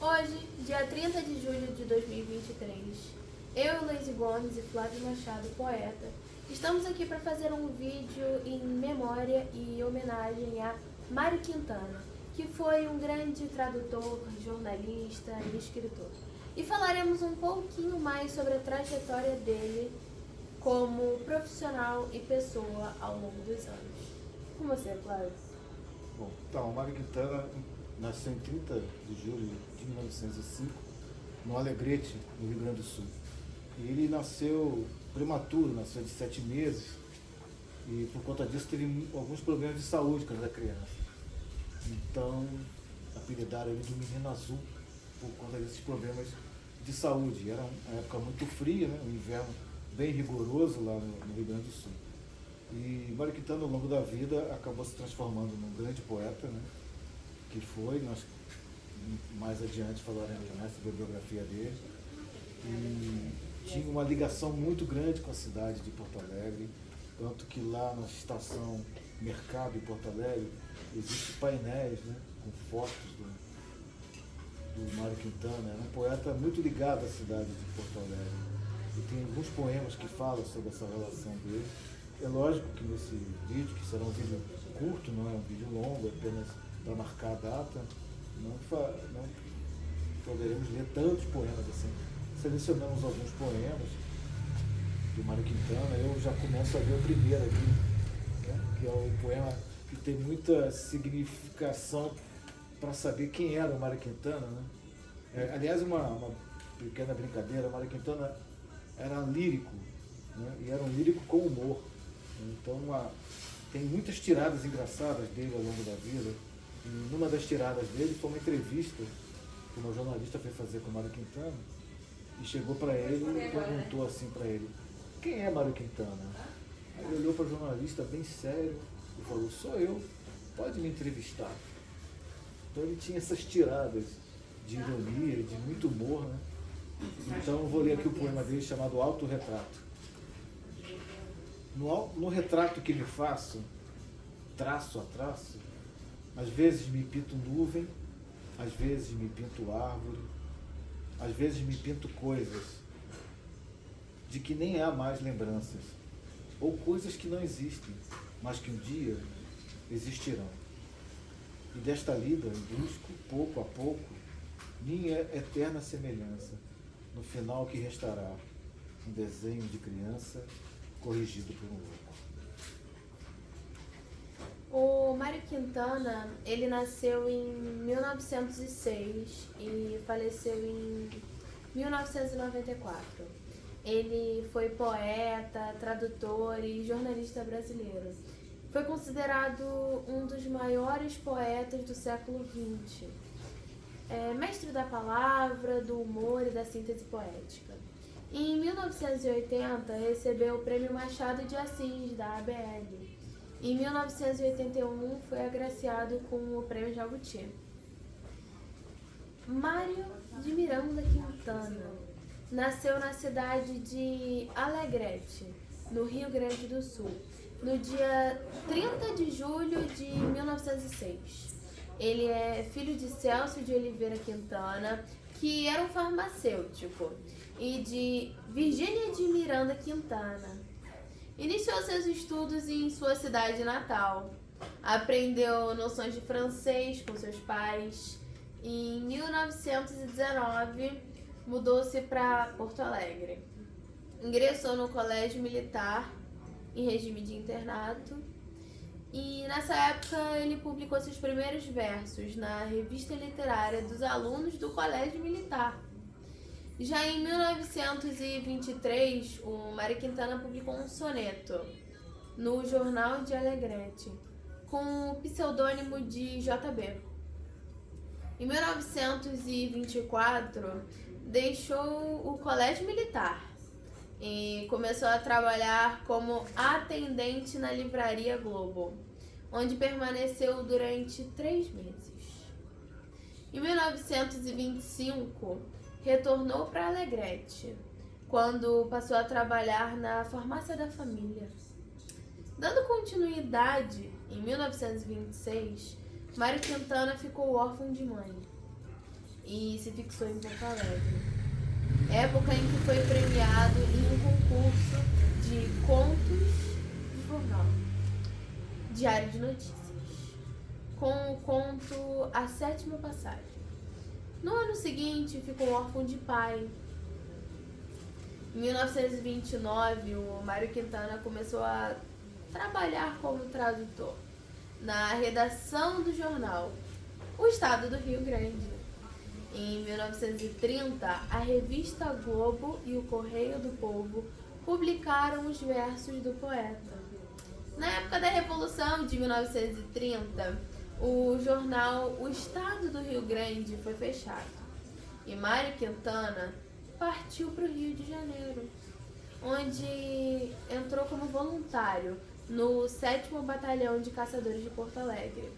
Hoje, dia 30 de julho de 2023, eu, Luiz Gomes e Flávio Machado, poeta, estamos aqui para fazer um vídeo em memória e homenagem a Mário Quintana, que foi um grande tradutor, jornalista e escritor. E falaremos um pouquinho mais sobre a trajetória dele como profissional e pessoa ao longo dos anos. Com você, Flávio. Bom, então, o Mário Quintana nasceu em 30 de julho de 1905, no Alegrete, no Rio Grande do Sul. E ele nasceu prematuro, nasceu de 7 meses, e por conta disso teve alguns problemas de saúde quando era criança. Então, apelidaram ele de Menino Azul por conta desses problemas de saúde. Era uma época muito fria, né? Um inverno bem rigoroso lá no Rio Grande do Sul. E Mário Quintana, ao longo da vida, acabou se transformando num grande poeta, né? Que foi, nós mais adiante falaremos mais sobre a biografia dele. E tinha uma ligação muito grande com a cidade de Porto Alegre, tanto que lá na estação Mercado em Porto Alegre existem painéis, né? Com fotos do Mário Quintana. Era um poeta muito ligado à cidade de Porto Alegre. E tem alguns poemas que falam sobre essa relação dele. É lógico que nesse vídeo, que será um vídeo curto, não é um vídeo longo, apenas para marcar a data, não poderemos ler tantos poemas assim. Selecionamos alguns poemas do Mário Quintana. Eu já começo a ler o primeiro aqui, né? Que é o poema que tem muita significação para saber quem era o Mário Quintana, né? Aliás, uma pequena brincadeira, o Mário Quintana era lírico, né? E era um lírico com humor. Então, tem muitas tiradas engraçadas dele ao longo da vida. E numa das tiradas dele foi uma entrevista que uma jornalista foi fazer com o Mário Quintana e chegou para ele e perguntou assim para ele: quem é Mário Quintana? Aí ele olhou para o jornalista bem sério e falou: sou eu, pode me entrevistar. Então ele tinha essas tiradas de ironia, de muito humor, né? Então eu vou ler aqui o poema dele chamado Autorretrato. No retrato que me faço, traço a traço, às vezes me pinto nuvem, às vezes me pinto árvore, às vezes me pinto coisas de que nem há mais lembranças, ou coisas que não existem, mas que um dia existirão. E desta lida busco, pouco a pouco, minha eterna semelhança, no final que restará um desenho de criança corrigido por um louco. O Mário Quintana, ele nasceu em 1906 e faleceu em 1994. Ele foi poeta, tradutor e jornalista brasileiro. Foi considerado um dos maiores poetas do século XX. Mestre da palavra, do humor e da síntese poética. Em 1980, recebeu o Prêmio Machado de Assis, da ABL. Em 1981, foi agraciado com o Prêmio Jabuti. Mário de Miranda Quintana nasceu na cidade de Alegrete, no Rio Grande do Sul, no dia 30 de julho de 1906. Ele é filho de Celso de Oliveira Quintana, que era um farmacêutico, e de Virgínia de Miranda Quintana. Iniciou seus estudos em sua cidade natal. Aprendeu noções de francês com seus pais. E em 1919, mudou-se para Porto Alegre. Ingressou no colégio militar, em regime de internato. E nessa época ele publicou seus primeiros versos na revista literária dos alunos do colégio militar. Já em 1923, o Mário Quintana publicou um soneto no Jornal de Alegrete, com o pseudônimo de JB. Em 1924, deixou o colégio militar e começou a trabalhar como atendente na Livraria Globo, onde permaneceu durante 3 meses. Em 1925, retornou para Alegrete, quando passou a trabalhar na farmácia da família. Dando continuidade, em 1926, Mário Quintana ficou órfão de mãe. e se fixou em Porto Alegre. Época em que foi premiado em um concurso de contos de jornal, Diário de Notícias, com o conto A Sétima Passagem. No ano seguinte, ficou órfão de pai. Em 1929, o Mário Quintana começou a trabalhar como tradutor na redação do jornal O Estado do Rio Grande. Em 1930, a revista Globo e o Correio do Povo publicaram os versos do poeta. Na época da Revolução de 1930, o jornal O Estado do Rio Grande foi fechado e Mário Quintana partiu para o Rio de Janeiro, onde entrou como voluntário no 7º Batalhão de Caçadores de Porto Alegre.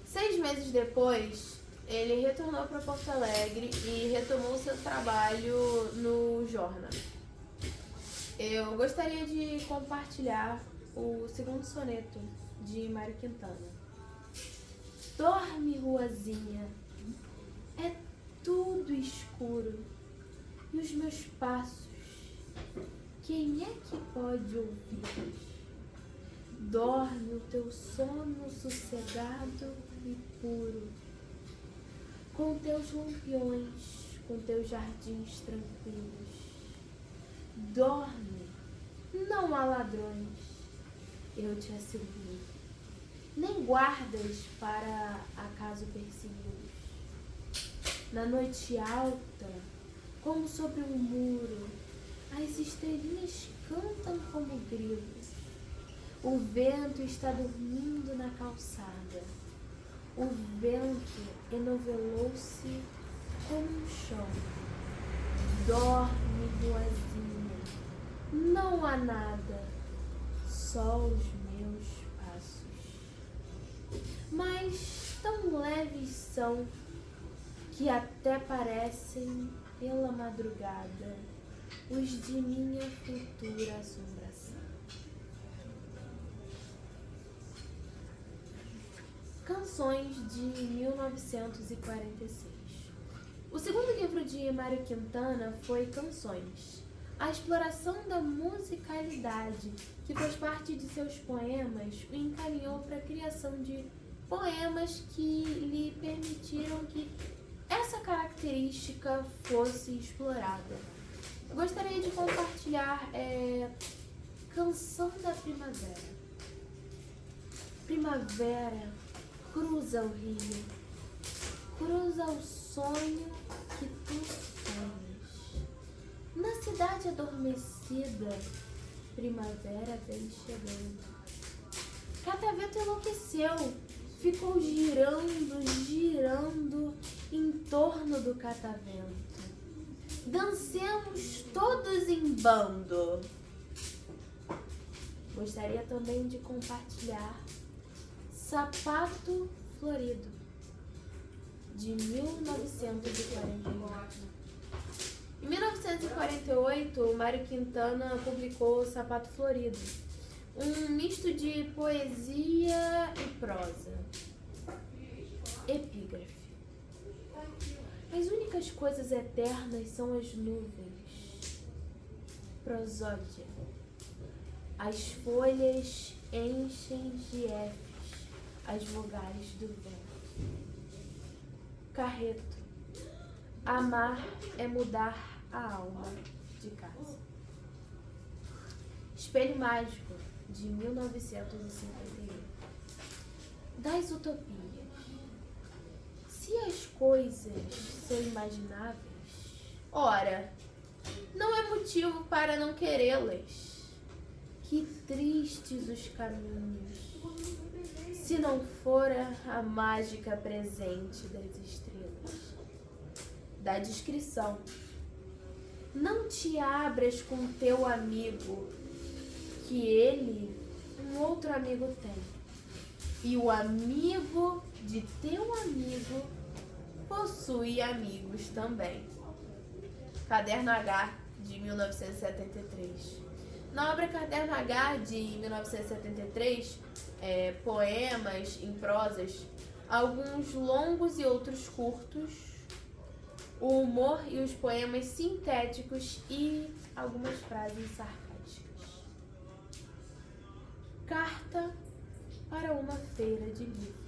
6 meses depois, ele retornou para Porto Alegre e retomou seu trabalho no jornal. Eu gostaria de compartilhar o segundo soneto de Mário Quintana. Dorme, ruazinha, é tudo escuro, e os meus passos, quem é que pode ouvir? Dorme o teu sono sossegado e puro, com teus lampiões, com teus jardins tranquilos. Dorme, não há ladrões, eu te asseguro, nem guardas para acaso persegui-los. Na noite alta, como sobre um muro, as estrelinhas cantam como grilos. O vento está dormindo na calçada. O vento enovelou-se como um chão. Dorme, ruazinha, não há nada, só os meus passos. Mas tão leves são que até parecem, pela madrugada, os de minha futura assombração. Canções de 1946. O segundo livro de Mário Quintana foi Canções, a exploração da musicalidade, que faz parte de seus poemas, o encaminhou para a criação de poemas que lhe permitiram que essa característica fosse explorada. Eu gostaria de compartilhar Canção da Primavera. Primavera cruza o rio, cruza o sonho que tu sonhas. Na cidade adormecida, primavera vem chegando. Catavento enlouqueceu, ficou girando, girando em torno do catavento. Dancemos todos em bando. Gostaria também de compartilhar Sapato Florido, de 1948. Em 1948, Mário Quintana publicou Sapato Florido, um misto de poesia e prosa. Epígrafe. As únicas coisas eternas são as nuvens. Prosódia. As folhas enchem de Fs as vogais do vento. Carreto. Amar é mudar a alma de casa. Espelho Mágico, de 1951. Das utopias. Se as coisas são imagináveis, ora, não é motivo para não querê-las. Que tristes os caminhos, se não fora a mágica presente das estrelas. Da descrição. Não te abras com teu amigo, que ele um outro amigo tem. E o amigo de teu amigo possui amigos também. Caderno H, de 1973. Na obra Caderno H, de 1973, poemas em prosas, alguns longos e outros curtos, o humor e os poemas sintéticos e algumas frases sarcásticas. Carta para uma feira de livro.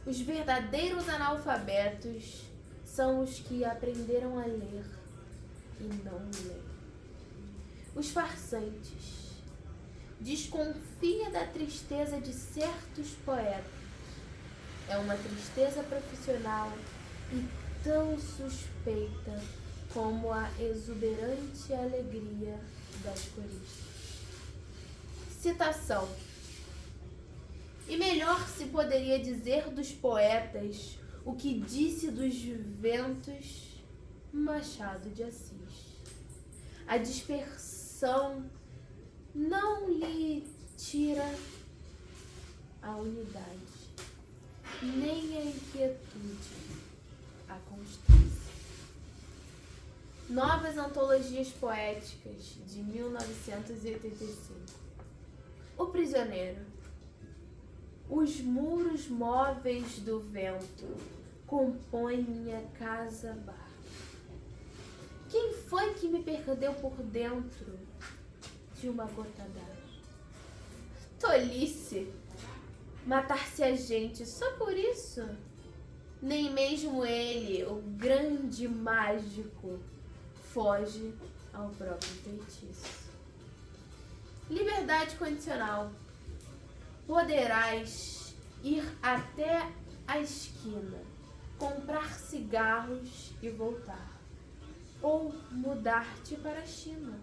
Os verdadeiros analfabetos são os que aprenderam a ler e não leem. Os farsantes. Desconfia da tristeza de certos poetas. É uma tristeza profissional e tão suspeita como a exuberante alegria das coristas. Citação. E melhor se poderia dizer dos poetas o que disse dos ventos Machado de Assis. A dispersão não lhe tira a unidade, nem a inquietude, a constância. Novas Antologias Poéticas, de 1985. O Prisioneiro. Os muros móveis do vento compõem minha casa-bar. Quem foi que me perdeu por dentro de uma gota d'água? Tolice! Matar-se a gente só por isso? Nem mesmo ele, o grande mágico, foge ao próprio feitiço. Liberdade condicional. Poderás ir até a esquina, comprar cigarros e voltar, ou mudar-te para a China.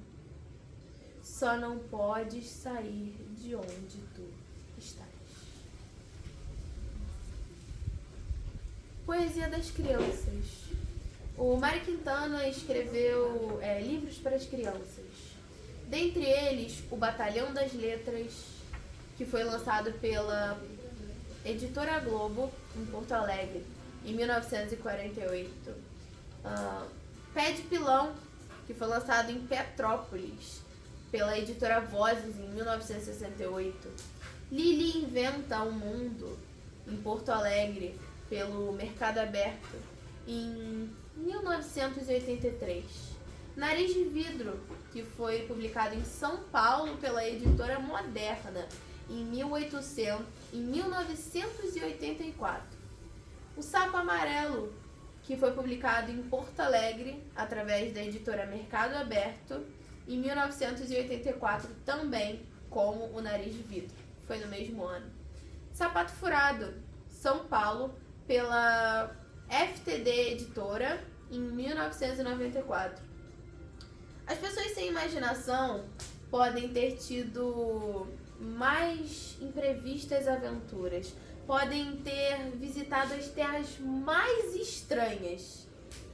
Só não podes sair de onde tu estás. Poesia das crianças. O Mário Quintana escreveu livros para as crianças. Dentre eles, O Batalhão das Letras, que foi lançado pela Editora Globo, em Porto Alegre, em 1948. Pé de Pilão, que foi lançado em Petrópolis, pela Editora Vozes, em 1968. Lili Inventa o Mundo, em Porto Alegre, pelo Mercado Aberto, em 1983. Nariz de Vidro, que foi publicado em São Paulo pela Editora Moderna, em 1984. O Sapo Amarelo, que foi publicado em Porto Alegre, através da Editora Mercado Aberto, em 1984, também como O Nariz de Vidro. Foi no mesmo ano. Sapato Furado, São Paulo, pela FTD Editora, em 1994. As pessoas sem imaginação podem ter tido mais imprevistas aventuras, podem ter visitado as terras mais estranhas.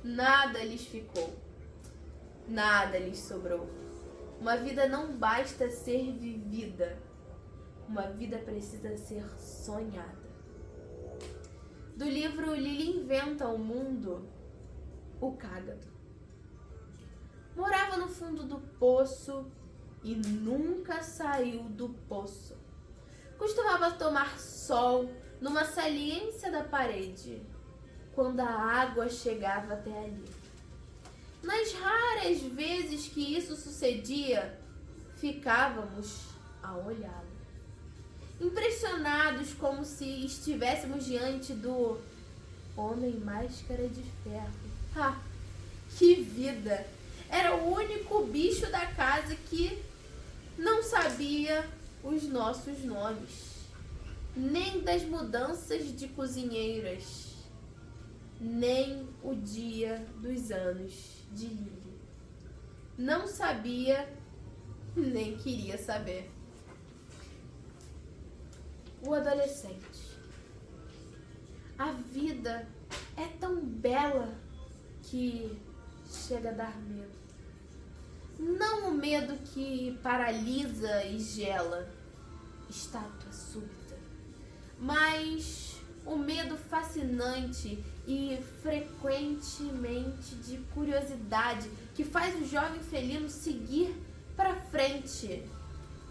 Nada lhes ficou, nada lhes sobrou. Uma vida não basta ser vivida, uma vida precisa ser sonhada. Do livro Lili Inventa o Mundo, O Cágado. Morava no fundo do poço e nunca saiu do poço. Costumava tomar sol numa saliência da parede, quando a água chegava até ali. Nas raras vezes que isso sucedia, ficávamos a olhá-lo, impressionados como se estivéssemos diante do Homem Máscara de Ferro. Ah, que vida! Era o único bicho da casa que não sabia os nossos nomes, nem das mudanças de cozinheiras, nem o dia dos anos de Lili. Não sabia, nem queria saber. O adolescente. A vida é tão bela que chega a dar medo. Não o medo que paralisa e gela, estátua súbita, mas o medo fascinante e frequentemente de curiosidade que faz o jovem felino seguir para frente,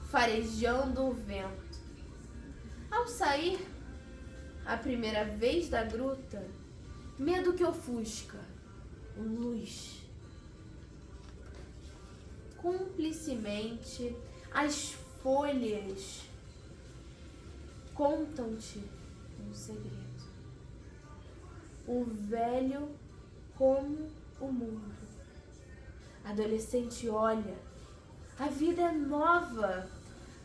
farejando o vento. Ao sair a primeira vez da gruta, medo que ofusca, luz. Cúmplicemente, as folhas contam-te um segredo. O velho como o mundo. Adolescente, olha, a vida é nova.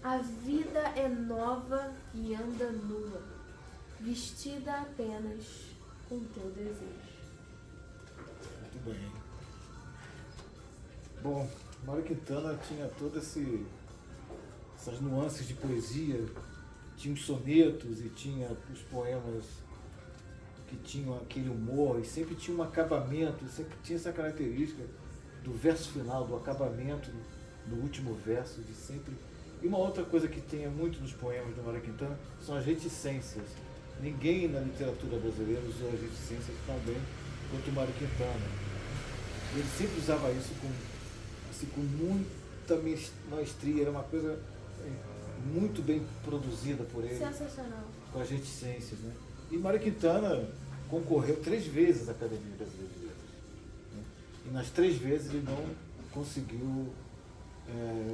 A vida é nova e anda nua, vestida apenas com teu desejo. Muito bem. Bom, Mário Quintana tinha todas essas nuances de poesia, tinha os sonetos e tinha os poemas que tinham aquele humor, e sempre tinha um acabamento, sempre tinha essa característica do verso final, do acabamento do último verso, de sempre. E uma outra coisa que tem muito nos poemas do Mário Quintana são as reticências. Ninguém na literatura brasileira usou as reticências tão bem quanto o Mário Quintana. Ele sempre usava isso com muita maestria, era uma coisa muito bem produzida por ele. Sensacional. Com as reticências, né? E Mário Quintana concorreu 3 vezes à Academia Brasileira de Letras, né? E nas 3 vezes ele não conseguiu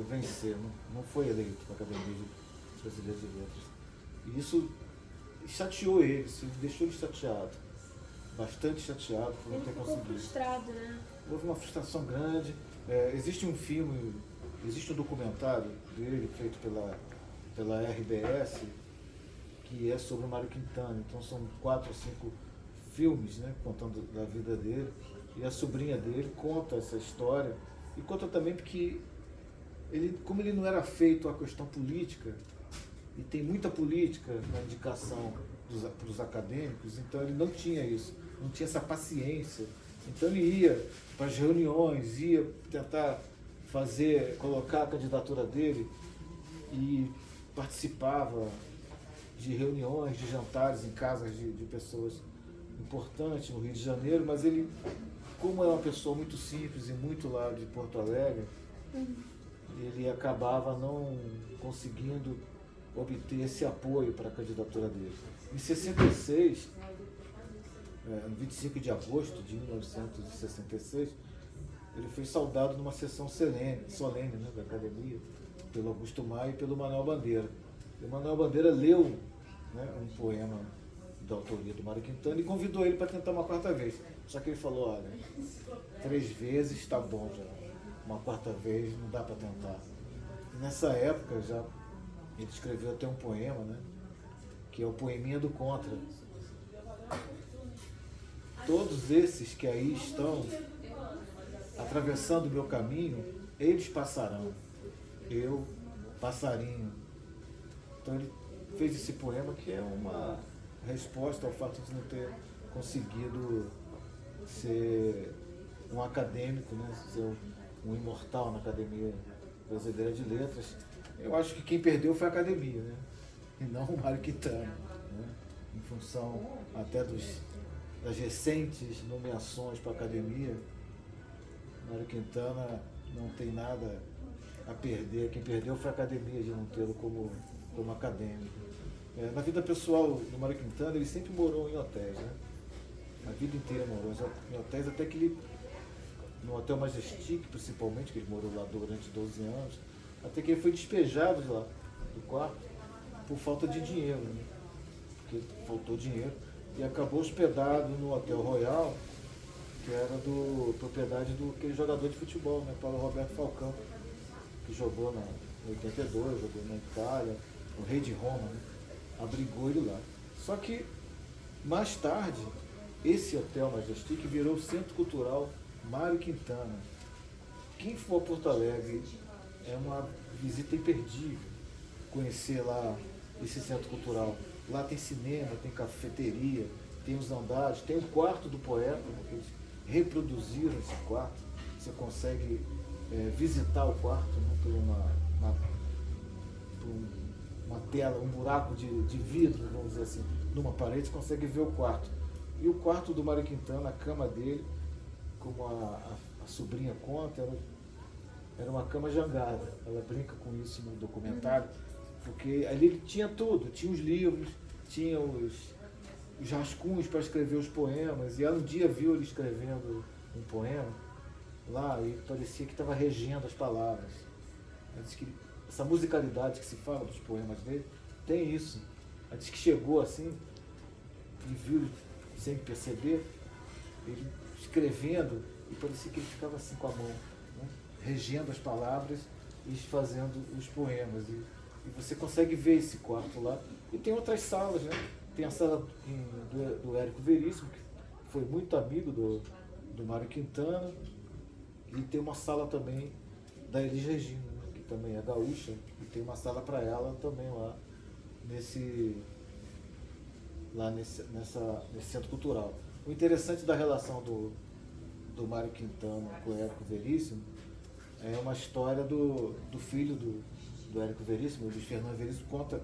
vencer, não foi eleito para a Academia Brasileira de Letras. E isso chateou ele, deixou ele chateado, bastante chateado por não ter conseguido. Ele ficou frustrado, né? Houve uma frustração grande. Existe um filme, existe um documentário dele feito pela RBS, que é sobre o Mário Quintana. Então são 4 ou 5 filmes, né, contando da vida dele. E a sobrinha dele conta essa história. E conta também porque como ele não era feito à questão política, e tem muita política na indicação para os acadêmicos, então ele não tinha isso, não tinha essa paciência. Então ele ia para as reuniões, ia tentar colocar a candidatura dele e participava de reuniões, de jantares em casas de pessoas importantes no Rio de Janeiro, mas ele, como é uma pessoa muito simples e muito lá de Porto Alegre, ele acabava não conseguindo obter esse apoio para a candidatura dele. Em 66, no 25 de agosto de 1966, ele foi saudado numa sessão solene, né, da Academia, pelo Augusto Maia e pelo Manuel Bandeira. E o Manuel Bandeira leu, né, um poema da autoria do Mário Quintana e convidou ele para tentar uma 4ª vez. Só que ele falou, olha, 3 vezes está bom já, uma 4ª vez não dá para tentar. E nessa época já ele escreveu até um poema, né, que é o Poeminha do Contra. Todos esses que aí estão atravessando o meu caminho, eles passarão, eu, passarinho. Então ele fez esse poema que é uma resposta ao fato de não ter conseguido ser um acadêmico, né, ser um imortal na Academia Brasileira de Letras. Eu acho que quem perdeu foi a Academia, né, e não o Mário Quintana, né, em função até das recentes nomeações para a Academia. Mário Quintana não tem nada a perder. Quem perdeu foi a Academia de não tê-lo como acadêmico. Na vida pessoal do Mário Quintana, ele sempre morou em hotéis, né? A vida inteira morou em hotéis, até que ele, no Hotel Majestic principalmente, que ele morou lá durante 12 anos, até que ele foi despejado de lá, do quarto, por falta de dinheiro, né? Porque faltou dinheiro, e acabou hospedado no Hotel Royal, que era propriedade do aquele jogador de futebol, né, Paulo Roberto Falcão, que jogou em 82, jogou na Itália, o rei de Roma, né, abrigou ele lá. Só que, mais tarde, esse Hotel Majestic virou o Centro Cultural Mário Quintana. Quem for a Porto Alegre, é uma visita imperdível conhecer lá esse Centro Cultural. Lá tem cinema, tem cafeteria, tem os andares, tem o quarto do poeta, né, que eles reproduziram esse quarto. Você consegue visitar o quarto, né, por uma tela, um buraco de vidro, vamos dizer assim, numa parede, você consegue ver o quarto. E o quarto do Mário Quintana, a cama dele, como a sobrinha conta, era uma cama jangada. Ela brinca com isso no documentário, porque ali ele tinha tudo, tinha os livros, tinha os rascunhos para escrever os poemas, e ela um dia viu ele escrevendo um poema lá e parecia que estava regendo as palavras. Ela diz que essa musicalidade que se fala dos poemas dele tem isso. Ela diz que chegou assim e viu, sem perceber, ele escrevendo e parecia que ele ficava assim com a mão, né? Regendo as palavras e fazendo os poemas. E você consegue ver esse quarto lá. E tem outras salas, né? Tem a sala do Érico Veríssimo, que foi muito amigo do Mário Quintana, e tem uma sala também da Elis Regina, né? Que também é gaúcha, e tem uma sala para ela também lá nesse centro cultural. O interessante da relação do Mário Quintana com o Érico Veríssimo é uma história do filho do Érico Veríssimo, o Luiz Fernando Veríssimo, conta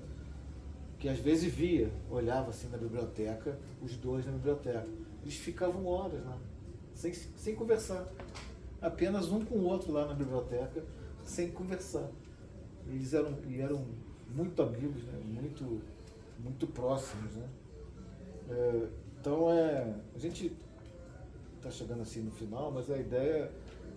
que às vezes olhava assim na biblioteca, os dois na biblioteca. Eles ficavam horas lá, sem conversar. Apenas um com o outro lá na biblioteca, sem conversar. Eles eram muito amigos, né? Muito próximos, né? Então a gente está chegando assim no final, mas a ideia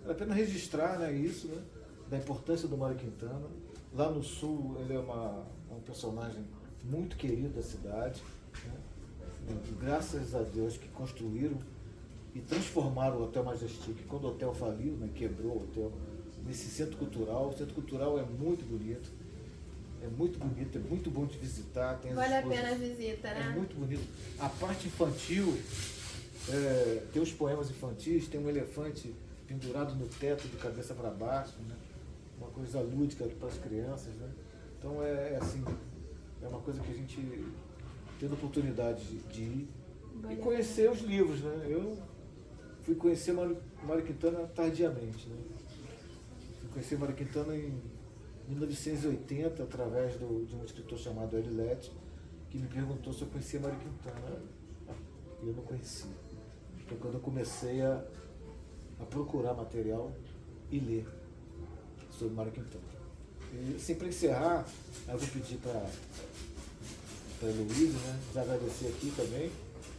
é apenas registrar, né, isso, né, da importância do Mário Quintana. Lá no Sul ele é um personagem muito querido da cidade, né? E graças a Deus que construíram e transformaram o Hotel Majestic, quando o hotel faliu, né, quebrou o hotel, nesse centro cultural. O centro cultural é muito bonito, é muito bom de visitar. Vale a pena a visita, né? É muito bonito. A parte infantil, tem os poemas infantis, tem um elefante pendurado no teto de cabeça para baixo, né? Uma coisa lúdica para as crianças, né? Então assim, é uma coisa que a gente teve a oportunidade de ir e conhecer os livros, né? Eu fui conhecer Mário Quintana tardiamente, né? Fui conhecer Mário Quintana em 1980, através de um escritor chamado Erilete, que me perguntou se eu conhecia Mário Quintana. E eu não conhecia. Foi quando eu comecei a procurar material e ler sobre Mário Quintana. E assim, para encerrar, eu vou pedir para a Heloísa, né, já agradecer aqui também,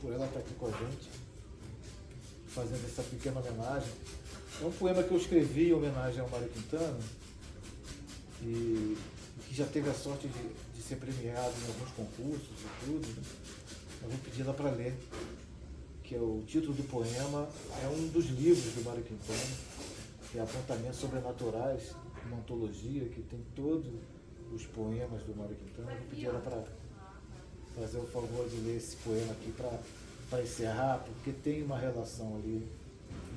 por ela estar aqui com a gente, fazendo essa pequena homenagem. É um poema que eu escrevi em homenagem ao Mário Quintana, e que já teve a sorte de ser premiado em alguns concursos e tudo, né? Eu vou pedir ela para ler, que é o título do poema, é um dos livros do Mário Quintana, que é Apontamentos Sobrenaturais, uma antologia que tem todos os poemas do Mário Quintana. Eu vou pedir ela para fazer o favor de ler esse poema aqui para encerrar, porque tem uma relação ali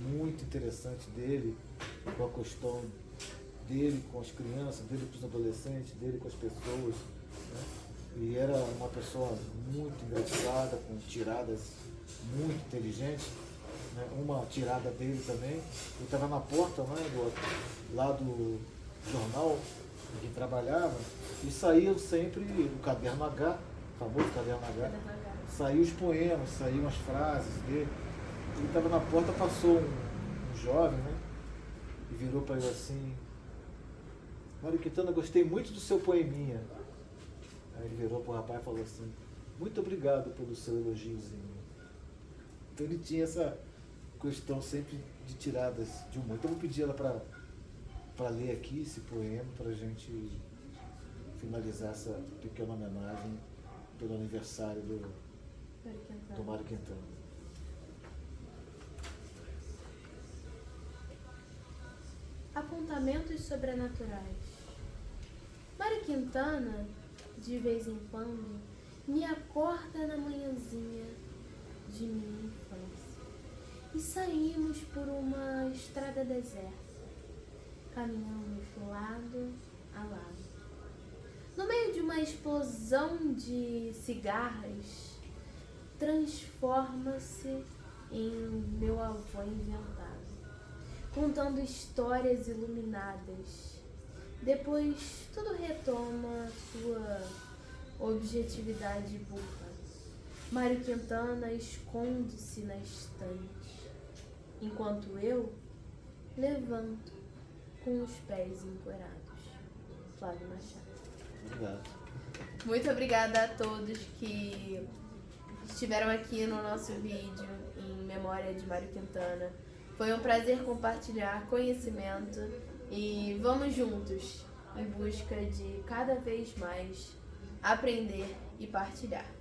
muito interessante dele com a questão dele com as crianças, dele com os adolescentes, dele com as pessoas, né? E era uma pessoa muito engraçada, com tiradas muito inteligentes, né? Uma tirada dele também, ele estava na porta, né, lá do jornal em que trabalhava, e saíam sempre o caderno H, o famoso caderno H, saíam os poemas, saíam as frases dele. Ele estava na porta, passou um jovem, né, e virou para ele assim: Mário Quintana, gostei muito do seu poeminha. Aí ele virou para o rapaz e falou assim: muito obrigado pelo seu elogiozinho. Então ele tinha essa questão sempre de tiradas de humor. Então eu vou pedir ela para ler aqui esse poema, para a gente finalizar essa pequena homenagem pelo aniversário do Mário Quintana. Apontamentos sobrenaturais. Mário Quintana, de vez em quando, me acorda na manhãzinha de minha infância e saímos por uma estrada deserta, caminhamos lado a lado. No meio de uma explosão de cigarras, transforma-se em meu avô inventado, contando histórias iluminadas. Depois tudo retoma sua objetividade bufa. Mário Quintana esconde-se na estante, enquanto eu levanto com os pés encorados. Flávio Machado. Obrigado. Muito obrigada a todos que estiveram aqui no nosso vídeo em memória de Mário Quintana. Foi um prazer compartilhar conhecimento e vamos juntos em busca de cada vez mais aprender e partilhar.